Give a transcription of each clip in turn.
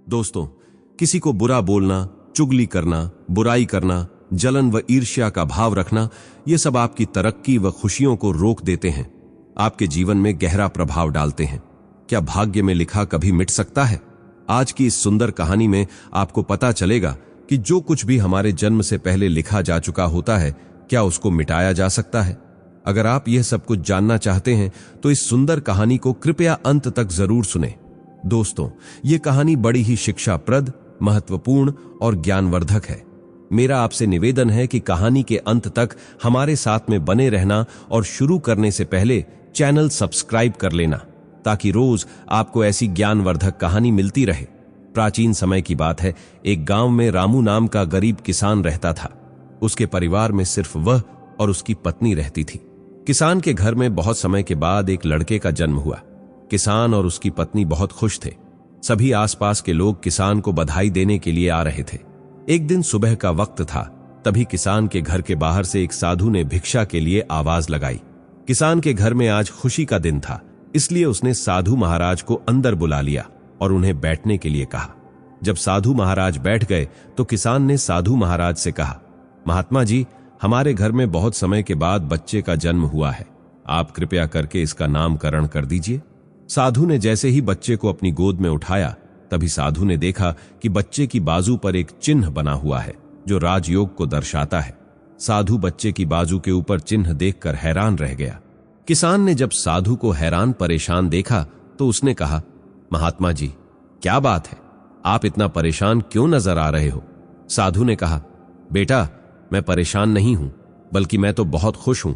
दोस्तों, किसी को बुरा बोलना, चुगली करना, बुराई करना, जलन व ईर्ष्या का भाव रखना, ये सब आपकी तरक्की व खुशियों को रोक देते हैं, आपके जीवन में गहरा प्रभाव डालते हैं। क्या भाग्य में लिखा कभी मिट सकता है? आज की इस सुंदर कहानी में आपको पता चलेगा कि जो कुछ भी हमारे जन्म से पहले लिखा जा चुका होता है, क्या उसको मिटाया जा सकता है? अगर आप यह सब कुछ जानना चाहते हैं तो इस सुंदर कहानी को कृपया अंत तक जरूर सुनें। दोस्तों, ये कहानी बड़ी ही शिक्षाप्रद, महत्वपूर्ण और ज्ञानवर्धक है। मेरा आपसे निवेदन है कि कहानी के अंत तक हमारे साथ में बने रहना और शुरू करने से पहले चैनल सब्सक्राइब कर लेना, ताकि रोज आपको ऐसी ज्ञानवर्धक कहानी मिलती रहे। प्राचीन समय की बात है, एक गांव में रामू नाम का गरीब किसान रहता था। उसके परिवार में सिर्फ वह और उसकी पत्नी रहती थी। किसान के घर में बहुत समय के बाद एक लड़के का जन्म हुआ। किसान और उसकी पत्नी बहुत खुश थे। सभी आसपास के लोग किसान को बधाई देने के लिए आ रहे थे। एक दिन सुबह का वक्त था, तभी किसान के घर के बाहर से एक साधु ने भिक्षा के लिए आवाज लगाई। किसान के घर में आज खुशी का दिन था, इसलिए उसने साधु महाराज को अंदर बुला लिया और उन्हें बैठने के लिए कहा। जब साधु महाराज बैठ गए तो किसान ने साधु महाराज से कहा, महात्मा जी, हमारे घर में बहुत समय के बाद बच्चे का जन्म हुआ है, आप कृपया करके इसका नामकरण कर दीजिए। साधु ने जैसे ही बच्चे को अपनी गोद में उठाया, तभी साधु ने देखा कि बच्चे की बाजू पर एक चिन्ह बना हुआ है जो राजयोग को दर्शाता है। साधु बच्चे की बाजू के ऊपर चिन्ह देखकर हैरान रह गया। किसान ने जब साधु को हैरान परेशान देखा तो उसने कहा, महात्मा जी, क्या बात है, आप इतना परेशान क्यों नजर आ रहे हो? साधु ने कहा, बेटा, मैं परेशान नहीं हूं, बल्कि मैं तो बहुत खुश हूं,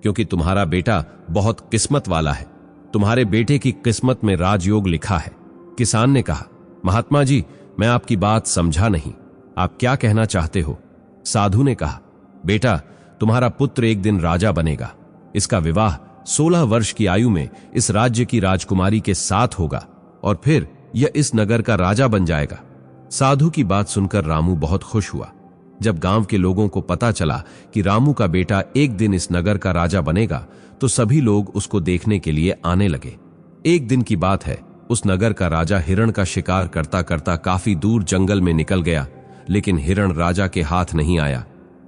क्योंकि तुम्हारा बेटा बहुत किस्मत वाला है। तुम्हारे बेटे की किस्मत में राजयोग लिखा है। किसान ने कहा, महात्मा जी, मैं आपकी बात समझा नहीं, आप क्या कहना चाहते हो? साधु ने कहा, बेटा, तुम्हारा पुत्र एक दिन राजा बनेगा। इसका विवाह 16 वर्ष की आयु में इस राज्य की राजकुमारी के साथ होगा और फिर यह इस नगर का राजा बन जाएगा। साधु की बात सुनकर रामू बहुत खुश हुआ। जब गांव के लोगों को पता चला कि रामू का बेटा एक दिन इस नगर का राजा बनेगा, तो सभी लोग उसको देखने के लिए आने लगे। एक दिन की बात है, उस नगर का राजा हिरण का शिकार करता करता काफी दूर जंगल में निकल गया, लेकिन हिरण राजा के हाथ नहीं आया।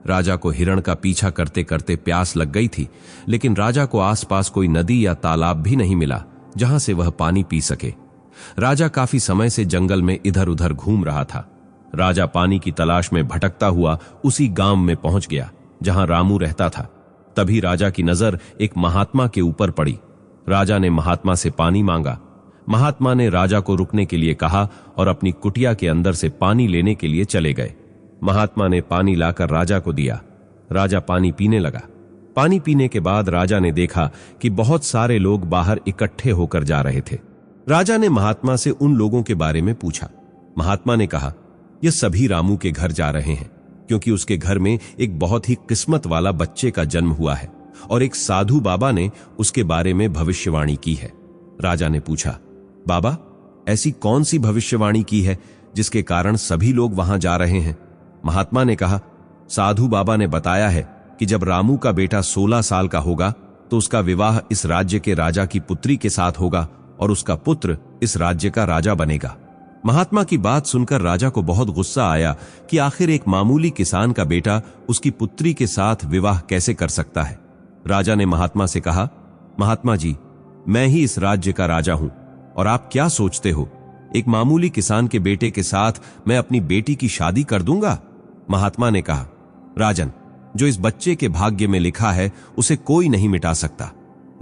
राजा को हिरण का पीछा करते करते प्यास लग गई थी, लेकिन राजा को आसपास कोई नदी या तालाब भी नहीं मिला जहां से वह पानी पी सके। राजा काफी समय से जंगल में इधर उधर घूम रहा था। राजा पानी की तलाश में भटकता हुआ उसी गांव में पहुंच गया जहां रामू रहता था। तभी राजा की नजर एक महात्मा के ऊपर पड़ी। राजा ने महात्मा से पानी मांगा। महात्मा ने राजा को रुकने के लिए कहा और अपनी कुटिया के अंदर से पानी लेने के लिए चले गए। महात्मा ने पानी लाकर राजा को दिया। राजा पानी पीने लगा। पानी पीने के बाद राजा ने देखा कि बहुत सारे लोग बाहर इकट्ठे होकर जा रहे थे। राजा ने महात्मा से उन लोगों के बारे में पूछा। महात्मा ने कहा, ये सभी रामू के घर जा रहे हैं, क्योंकि उसके घर में एक बहुत ही किस्मत वाला बच्चे का जन्म हुआ है और एक साधु बाबा ने उसके बारे में भविष्यवाणी की है। राजा ने पूछा, बाबा, ऐसी कौन सी भविष्यवाणी की है जिसके कारण सभी लोग वहां जा रहे हैं? महात्मा ने कहा, साधु बाबा ने बताया है कि जब रामू का बेटा 16 साल का होगा तो उसका विवाह इस राज्य के राजा की पुत्री के साथ होगा और उसका पुत्र इस राज्य का राजा बनेगा। महात्मा की बात सुनकर राजा को बहुत गुस्सा आया कि आखिर एक मामूली किसान का बेटा उसकी पुत्री के साथ विवाह कैसे कर सकता है। राजा ने महात्मा से कहा, महात्मा जी, मैं ही इस राज्य का राजा हूं और आप क्या सोचते हो, एक मामूली किसान के बेटे के साथ मैं अपनी बेटी की शादी कर दूंगा? महात्मा ने कहा, राजन, जो इस बच्चे के भाग्य में लिखा है उसे कोई नहीं मिटा सकता।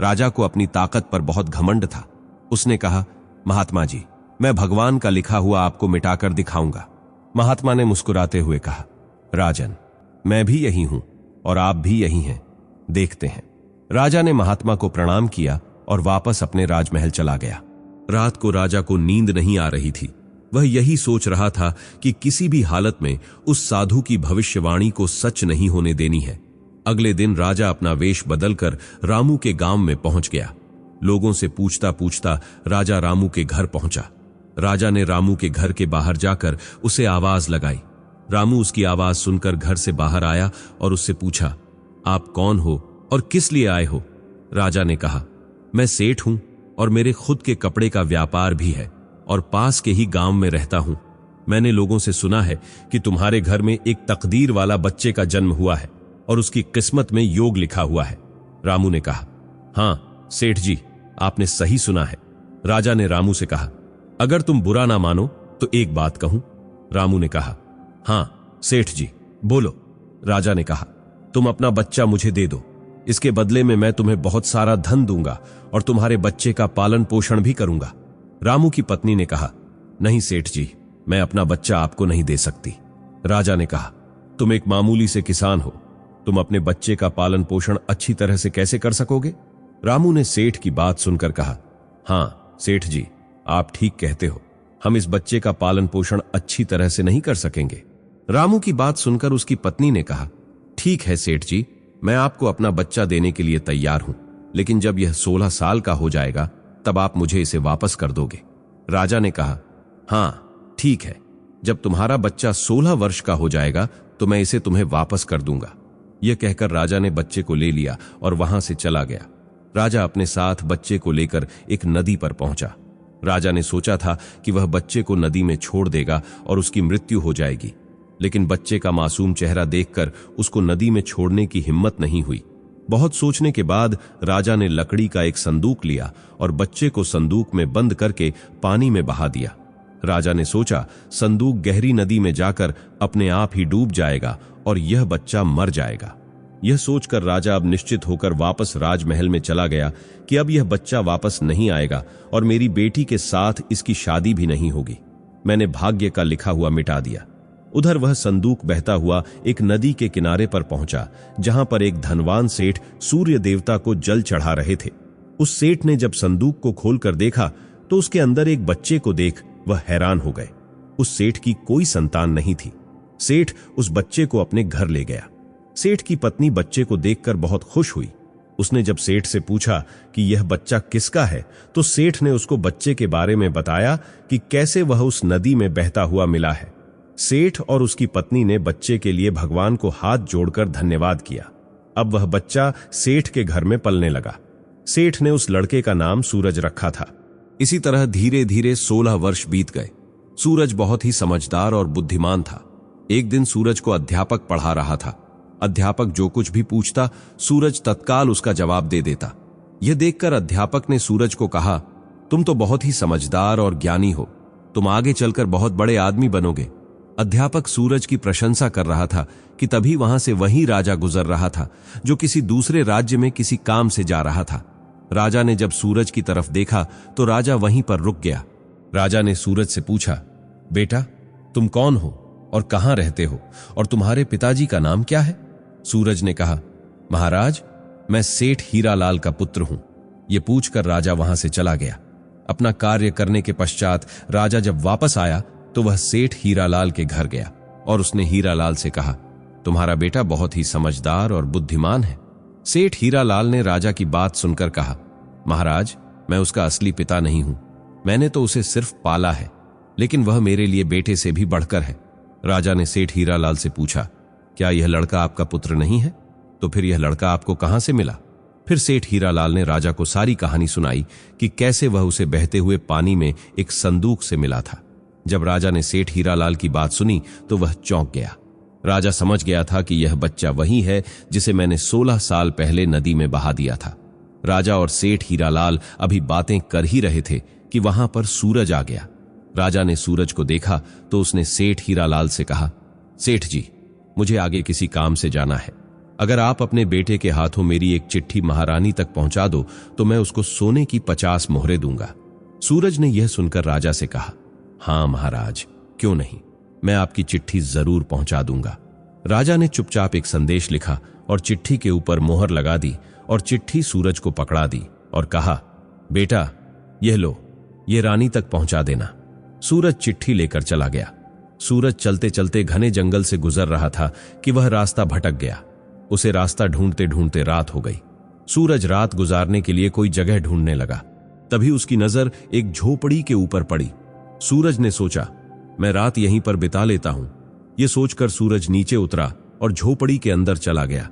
राजा को अपनी ताकत पर बहुत घमंड था। उसने कहा, महात्मा जी, मैं भगवान का लिखा हुआ आपको मिटाकर दिखाऊंगा। महात्मा ने मुस्कुराते हुए कहा, राजन, मैं भी यही हूं और आप भी यही हैं, देखते हैं। राजा ने महात्मा को प्रणाम किया और वापस अपने राजमहल चला गया। रात को राजा को नींद नहीं आ रही थी। वह यही सोच रहा था कि किसी भी हालत में उस साधु की भविष्यवाणी को सच नहीं होने देनी है। अगले दिन राजा अपना वेश बदलकर रामू के गांव में पहुंच गया। लोगों से पूछता पूछता राजा रामू के घर पहुंचा। राजा ने रामू के घर के बाहर जाकर उसे आवाज लगाई। रामू उसकी आवाज सुनकर घर से बाहर आया और उससे पूछा, आप कौन हो और किस लिए आए हो? राजा ने कहा, मैं सेठ हूं और मेरे खुद के कपड़े का व्यापार भी है और पास के ही गांव में रहता हूं। मैंने लोगों से सुना है कि तुम्हारे घर में एक तकदीर वाला बच्चे का जन्म हुआ है और उसकी किस्मत में योग लिखा हुआ है। रामू ने कहा, हाँ सेठ जी, आपने सही सुना है। राजा ने रामू से कहा, अगर तुम बुरा ना मानो तो एक बात कहूं। रामू ने कहा, हाँ सेठ जी बोलो। राजा ने कहा, तुम अपना बच्चा मुझे दे दो, इसके बदले में मैं तुम्हें बहुत सारा धन दूंगा और तुम्हारे बच्चे का पालन पोषण भी करूंगा। रामू की पत्नी ने कहा, नहीं सेठ जी, मैं अपना बच्चा आपको नहीं दे सकती। राजा ने कहा, तुम एक मामूली से किसान हो, तुम अपने बच्चे का पालन पोषण अच्छी तरह से कैसे कर सकोगे? रामू ने सेठ की बात सुनकर कहा, हाँ सेठ जी, आप ठीक कहते हो, हम इस बच्चे का पालन पोषण अच्छी तरह से नहीं कर सकेंगे। रामू की बात सुनकर उसकी पत्नी ने कहा, ठीक है सेठ जी, मैं आपको अपना बच्चा देने के लिए तैयार हूं, लेकिन जब यह 16 साल का हो जाएगा तब आप मुझे इसे वापस कर दोगे। राजा ने कहा, हाँ ठीक है, जब तुम्हारा बच्चा 16 वर्ष का हो जाएगा तो मैं इसे तुम्हें वापस कर दूंगा। यह कहकर राजा ने बच्चे को ले लिया और वहां से चला गया। राजा अपने साथ बच्चे को लेकर एक नदी पर पहुंचा। राजा ने सोचा था कि वह बच्चे को नदी में छोड़ देगा और उसकी मृत्यु हो जाएगी, लेकिन बच्चे का मासूम चेहरा देखकर उसको नदी में छोड़ने की हिम्मत नहीं हुई। बहुत सोचने के बाद राजा ने लकड़ी का एक संदूक लिया और बच्चे को संदूक में बंद करके पानी में बहा दिया। राजा ने सोचा संदूक गहरी नदी में जाकर अपने आप ही डूब जाएगा और यह बच्चा मर जाएगा। यह सोचकर राजा अब निश्चित होकर वापस राजमहल में चला गया कि अब यह बच्चा वापस नहीं आएगा और मेरी बेटी के साथ इसकी शादी भी नहीं होगी। मैंने भाग्य का लिखा हुआ मिटा दिया। उधर वह संदूक बहता हुआ एक नदी के किनारे पर पहुंचा, जहां पर एक धनवान सेठ सूर्य देवता को जल चढ़ा रहे थे। उस सेठ ने जब संदूक को खोलकर देखा तो उसके अंदर एक बच्चे को देख वह हैरान हो गए। उस सेठ की कोई संतान नहीं थी। सेठ उस बच्चे को अपने घर ले गया। सेठ की पत्नी बच्चे को देखकर बहुत खुश हुई। उसने जब सेठ से पूछा कि यह बच्चा किसका है, तो सेठ ने उसको बच्चे के बारे में बताया कि कैसे वह उस नदी में बहता हुआ मिला है। सेठ और उसकी पत्नी ने बच्चे के लिए भगवान को हाथ जोड़कर धन्यवाद किया। अब वह बच्चा सेठ के घर में पलने लगा। सेठ ने उस लड़के का नाम सूरज रखा था। इसी तरह धीरे धीरे 16 वर्ष बीत गए। सूरज बहुत ही समझदार और बुद्धिमान था। एक दिन सूरज को अध्यापक पढ़ा रहा था। अध्यापक जो कुछ भी पूछता, सूरज तत्काल उसका जवाब दे देता। यह देखकर अध्यापक ने सूरज को कहा, तुम तो बहुत ही समझदार और ज्ञानी हो, तुम आगे चलकर बहुत बड़े आदमी बनोगे। अध्यापक सूरज की प्रशंसा कर रहा था कि तभी वहां से वही राजा गुजर रहा था जो किसी दूसरे राज्य में किसी काम से जा रहा था। राजा ने जब सूरज की तरफ देखा तो राजा वहीं पर रुक गया। राजा ने सूरज से पूछा, बेटा तुम कौन हो और कहां रहते हो और तुम्हारे पिताजी का नाम क्या है? सूरज ने कहा, महाराज मैं सेठ हीरालाल का पुत्र हूं। यह पूछकर राजा वहां से चला गया। अपना कार्य करने के पश्चात राजा जब वापस आया तो वह सेठ हीरालाल के घर गया और उसने हीरालाल से कहा, तुम्हारा बेटा बहुत ही समझदार और बुद्धिमान है। सेठ हीरालाल ने राजा की बात सुनकर कहा, महाराज मैं उसका असली पिता नहीं हूं, मैंने तो उसे सिर्फ पाला है, लेकिन वह मेरे लिए बेटे से भी बढ़कर है। राजा ने सेठ हीरालाल से पूछा, क्या यह लड़का आपका पुत्र नहीं है? तो फिर यह लड़का आपको कहां से मिला? फिर सेठ हीरालाल ने राजा को सारी कहानी सुनाई कि कैसे वह उसे बहते हुए पानी में एक संदूक से मिला था। जब राजा ने सेठ हीरालाल की बात सुनी तो वह चौंक गया। राजा समझ गया था कि यह बच्चा वही है जिसे मैंने 16 साल पहले नदी में बहा दिया था। राजा और सेठ हीरालाल अभी बातें कर ही रहे थे कि वहां पर सूरज आ गया। राजा ने सूरज को देखा तो उसने सेठ हीरालाल से कहा, सेठ जी मुझे आगे किसी काम से जाना है, अगर आप अपने बेटे के हाथों मेरी एक चिट्ठी महारानी तक पहुंचा दो तो मैं उसको सोने की 50 मोहरें दूंगा। सूरज ने यह सुनकर राजा से कहा, हाँ महाराज क्यों नहीं, मैं आपकी चिट्ठी जरूर पहुंचा दूंगा। राजा ने चुपचाप एक संदेश लिखा और चिट्ठी के ऊपर मोहर लगा दी और चिट्ठी सूरज को पकड़ा दी और कहा, बेटा यह लो, यह रानी तक पहुंचा देना। सूरज चिट्ठी लेकर चला गया। सूरज चलते चलते घने जंगल से गुजर रहा था कि वह रास्ता भटक गया। उसे रास्ता ढूंढते ढूंढते रात हो गई। सूरज रात गुजारने के लिए कोई जगह ढूंढने लगा। तभी उसकी नजर एक झोपड़ी के ऊपर पड़ी। सूरज ने सोचा, मैं रात यहीं पर बिता लेता हूं। यह सोचकर सूरज नीचे उतरा और झोपड़ी के अंदर चला गया।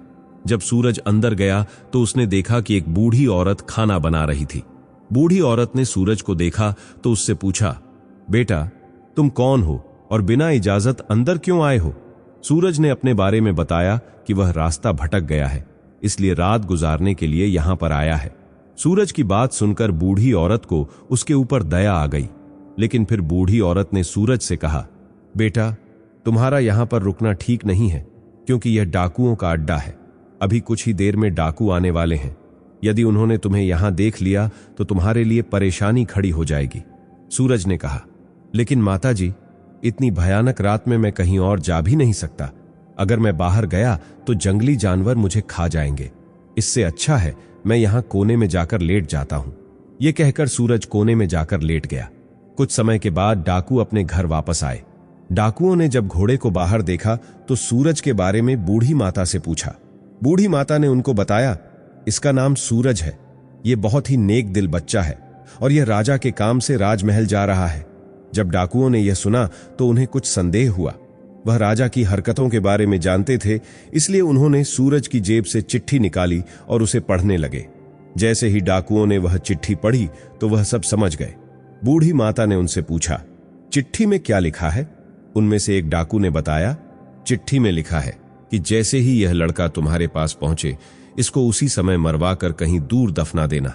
जब सूरज अंदर गया तो उसने देखा कि एक बूढ़ी औरत खाना बना रही थी। बूढ़ी औरत ने सूरज को देखा तो उससे पूछा, बेटा तुम कौन हो और बिना इजाजत अंदर क्यों आए हो? सूरज ने अपने बारे में बताया कि वह रास्ता भटक गया है, इसलिए रात गुजारने के लिए यहां पर आया है। सूरज की बात सुनकर बूढ़ी औरत को उसके ऊपर दया आ गई, लेकिन फिर बूढ़ी औरत ने सूरज से कहा, बेटा, तुम्हारा यहां पर रुकना ठीक नहीं है, क्योंकि यह डाकुओं का अड्डा है। अभी कुछ ही देर में डाकू आने वाले हैं। यदि उन्होंने तुम्हें यहां देख लिया तो तुम्हारे लिए परेशानी खड़ी हो जाएगी। सूरज ने कहा, लेकिन माताजी, इतनी भयानक रात में मैं कहीं और जा भी नहीं सकता। अगर मैं बाहर गया तो जंगली जानवर मुझे खा जाएंगे। इससे अच्छा है मैं यहां कोने में जाकर लेट जाता हूं। यह कहकर सूरज कोने में जाकर लेट गया। कुछ समय के बाद डाकू अपने घर वापस आए। डाकुओं ने जब घोड़े को बाहर देखा तो सूरज के बारे में बूढ़ी माता से पूछा। बूढ़ी माता ने उनको बताया, इसका नाम सूरज है। यह बहुत ही नेक दिल बच्चा है और यह राजा के काम से राजमहल जा रहा है। जब डाकुओं ने यह सुना तो उन्हें कुछ संदेह हुआ। वह राजा की हरकतों के बारे में जानते थे, इसलिए उन्होंने सूरज की जेब से चिट्ठी निकाली और उसे पढ़ने लगे। जैसे ही डाकुओं ने वह चिट्ठी पढ़ी तो वह सब समझ गए। बूढ़ी माता ने उनसे पूछा, चिट्ठी में क्या लिखा है? उनमें से एक डाकू ने बताया, चिट्ठी में लिखा है कि जैसे ही यह लड़का तुम्हारे पास पहुंचे, इसको उसी समय मरवा कर कहीं दूर दफना देना।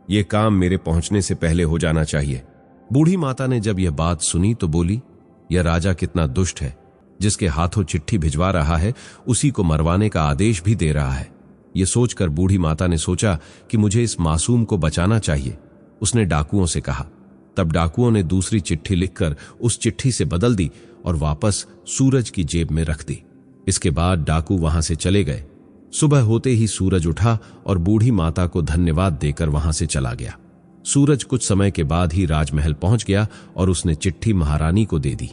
यह काम मेरे पहुंचने से पहले हो जाना चाहिए। बूढ़ी माता ने जब यह बात सुनी तो बोली, यह राजा कितना दुष्ट है, जिसके हाथों चिट्ठी भिजवा रहा है उसी को मरवाने का आदेश भी दे रहा है। यह सोचकर बूढ़ी माता ने सोचा कि मुझे इस मासूम को बचाना चाहिए। उसने डाकुओं से कहा। तब डाकुओं ने दूसरी चिट्ठी लिखकर उस चिट्ठी से बदल दी और वापस सूरज की जेब में रख दी। इसके बाद डाकू वहां से चले गए। सुबह होते ही सूरज उठा और बूढ़ी माता को धन्यवाद देकर वहां से चला गया। सूरज कुछ समय के बाद ही राजमहल पहुंच गया और उसने चिट्ठी महारानी को दे दी।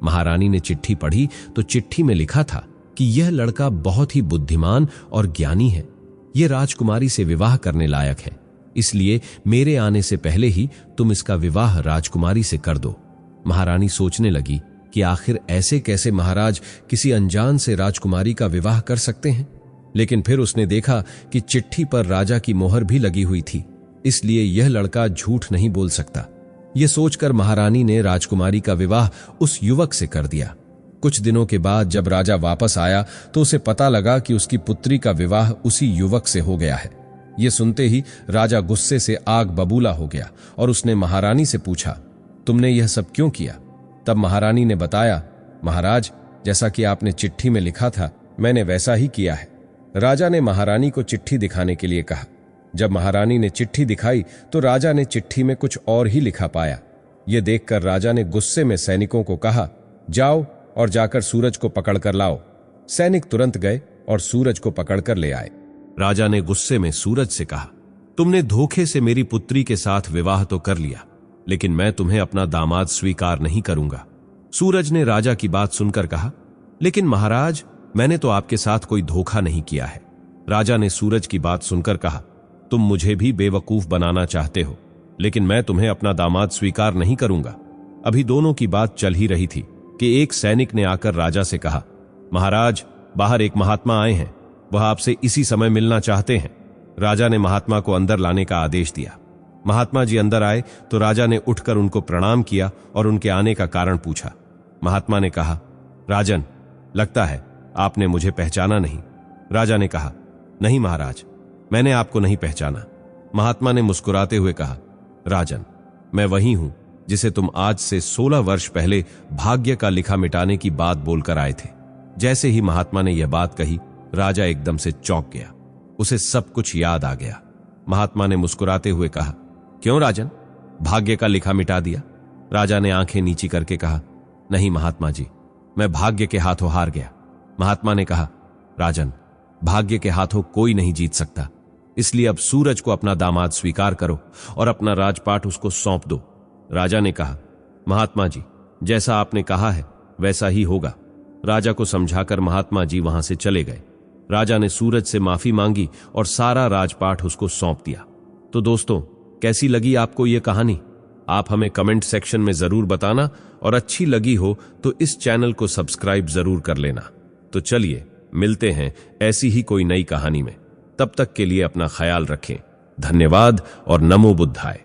महारानी ने चिट्ठी पढ़ी तो चिट्ठी में लिखा था कि यह लड़का बहुत ही बुद्धिमान और ज्ञानी है। यह राजकुमारी से विवाह करने लायक है, इसलिए मेरे आने से पहले ही तुम इसका विवाह राजकुमारी से कर दो। महारानी सोचने लगी कि आखिर ऐसे कैसे महाराज किसी अनजान से राजकुमारी का विवाह कर सकते हैं। लेकिन फिर उसने देखा कि चिट्ठी पर राजा की मोहर भी लगी हुई थी, इसलिए यह लड़का झूठ नहीं बोल सकता। यह सोचकर महारानी ने राजकुमारी का विवाह उस युवक से कर दिया। कुछ दिनों के बाद जब राजा वापस आया तो उसे पता लगा कि उसकी पुत्री का विवाह उसी युवक से हो गया है। यह सुनते ही राजा गुस्से से आग बबूला हो गया और उसने महारानी से पूछा, तुमने यह सब क्यों किया? तब महारानी ने बताया, महाराज, जैसा कि आपने चिट्ठी में लिखा था, मैंने वैसा ही किया है। राजा ने महारानी को चिट्ठी दिखाने के लिए कहा। जब महारानी ने चिट्ठी दिखाई तो राजा ने चिट्ठी में कुछ और ही लिखा पाया। यह देखकर राजा ने गुस्से में सैनिकों को कहा, जाओ और जाकर सूरज को पकड़ कर लाओ। सैनिक तुरंत गए और सूरज को पकड़कर ले आए। राजा ने गुस्से में सूरज से कहा, तुमने धोखे से मेरी पुत्री के साथ विवाह तो कर लिया, लेकिन मैं तुम्हें अपना दामाद स्वीकार नहीं करूंगा। सूरज ने राजा की बात सुनकर कहा, लेकिन महाराज, मैंने तो आपके साथ कोई धोखा नहीं किया है। राजा ने सूरज की बात सुनकर कहा, तुम मुझे भी बेवकूफ बनाना चाहते हो, लेकिन मैं तुम्हें अपना दामाद स्वीकार नहीं करूंगा। अभी दोनों की बात चल ही रही थी कि एक सैनिक ने आकर राजा से कहा, महाराज, बाहर एक महात्मा आए हैं, वह आपसे इसी समय मिलना चाहते हैं। राजा ने महात्मा को अंदर लाने का आदेश दिया। महात्मा जी अंदर आए तो राजा ने उठकर उनको प्रणाम किया और उनके आने का कारण पूछा। महात्मा ने कहा, राजन, लगता है आपने मुझे पहचाना नहीं। राजा ने कहा, नहीं महाराज, मैंने आपको नहीं पहचाना। महात्मा ने मुस्कुराते हुए कहा, राजन, मैं वही हूं जिसे तुम आज से 16 वर्ष पहले भाग्य का लिखा मिटाने की बात बोलकर आए थे। जैसे ही महात्मा ने यह बात कही, राजा एकदम से चौंक गया। उसे सब कुछ याद आ गया। महात्मा ने मुस्कुराते हुए कहा, क्यों राजन, भाग्य का लिखा मिटा दिया? राजा ने आंखें नीची करके कहा, नहीं महात्मा जी, मैं भाग्य के हाथों हार गया। महात्मा ने कहा, राजन, भाग्य के हाथों कोई नहीं जीत सकता, इसलिए अब सूरज को अपना दामाद स्वीकार करो और अपना राजपाट उसको सौंप दो। राजा ने कहा, महात्मा जी, जैसा आपने कहा है वैसा ही होगा। राजा को समझाकर महात्मा जी वहां से चले गए। राजा ने सूरज से माफी मांगी और सारा राजपाट उसको सौंप दिया। तो दोस्तों, कैसी लगी आपको यह कहानी? आप हमें कमेंट सेक्शन में जरूर बताना और अच्छी लगी हो तो इस चैनल को सब्सक्राइब जरूर कर लेना। तो चलिए मिलते हैं ऐसी ही कोई नई कहानी में। तब तक के लिए अपना ख्याल रखें। धन्यवाद और नमो बुद्धाय।